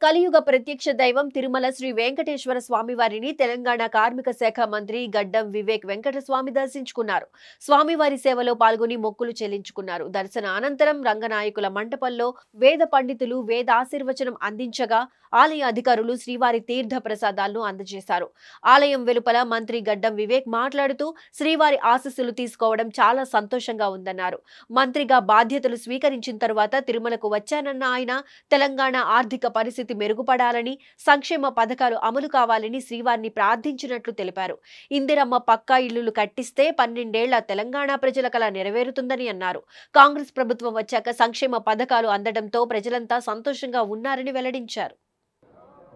కలియుగ ప్రత్యక్ష దైవం తిరుమల శ్రీ వెంకటేశ్వర స్వామివారిని తెలంగాణ కార్మిక శాఖ మంత్రి గడ్డం వివేక్ వెంకటస్వామి దర్శించుకున్నారు. స్వామివారి సేవలో పాల్గొని మొక్కులు చెల్లించుకున్నారు. దర్శన అనంతరం రంగనాయకుల మంటపంలో వేద పండితులు వేద ఆశీర్వచనం అందించగా ఆలయ అధికారులు శ్రీవారి తీర్థ ప్రసాదాలను అందజేశారు. ఆలయం వెలుపల మంత్రి గడ్డం వివేక్ మాట్లాడుతూ శ్రీవారి ఆశీస్సులు తీసుకోవడం చాలా సంతోషంగా ఉందన్నారు. మంత్రిగా బాధ్యతలు స్వీకరించిన తరువాత తిరుమలకు వచ్చానన్న ఆయన తెలంగాణ ఆర్థిక పరిస్థితి మెరుగుపడాలని, సంక్షేమ పథకాలు అమలు కావాలని శ్రీవారిని ప్రార్థించినట్లు తెలిపారు. ఇందిరమ్మ పక్కా ఇళ్లు కట్టిస్తే 12 ఏళ్ల తెలంగాణ ప్రజల కల నెరవేరుతుందని అన్నారు. కాంగ్రెస్ ప్రభుత్వం వచ్చాక సంక్షేమ పథకాలు అందడంతో ప్రజలంతా సంతోషంగా ఉన్నారని వెల్లడించారు.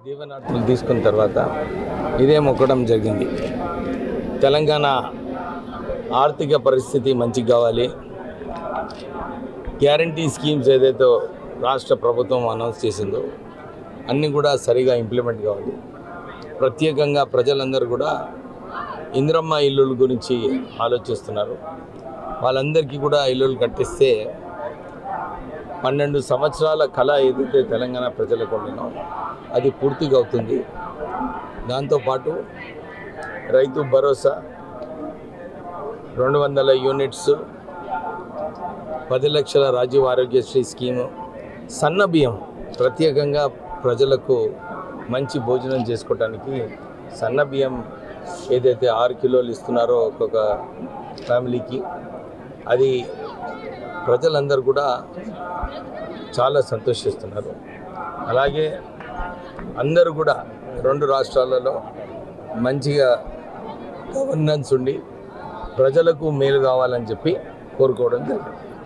దీవెనార్తులు తీసుకున్న తర్వాత ఇదే మొక్కడం జరిగింది. తెలంగాణ ఆర్థిక పరిస్థితి మంచిగా కావాలి, గ్యారంటీ స్కీమ్స్ ఏదైతే రాష్ట్ర ప్రభుత్వం అనౌన్స్ చేసిందో అన్నీ కూడా సరిగా ఇంప్లిమెంట్ కావాలి. ప్రత్యేకంగా ప్రజలందరూ కూడా ఇందిరమ్మ ఇల్లుల గురించి ఆలోచిస్తున్నారు. వాళ్ళందరికీ కూడా ఇల్లులు కట్టిస్తే 12 సంవత్సరాల కళ ఏదైతే తెలంగాణ ప్రజలకు ఉండనో అది పూర్తిగా అవుతుంది. దాంతోపాటు రైతు భరోసా 200 యూనిట్స్, 10 లక్షల రాజీవ్ ఆరోగ్యశ్రీ స్కీము, సన్న బియ్యం ప్రత్యేకంగా ప్రజలకు మంచి భోజనం చేసుకోవడానికి సన్న బియ్యం ఏదైతే 6 కిలోలు ఇస్తున్నారో ఒక్కొక్క ఫ్యామిలీకి, అది ప్రజలందరూ కూడా చాలా సంతోషిస్తున్నారు. అలాగే అందరూ కూడా 2 రాష్ట్రాలలో మంచిగా గవర్నెన్స్ ఉండి ప్రజలకు మేలు కావాలని చెప్పి కోరుకోవడం జరిగింది.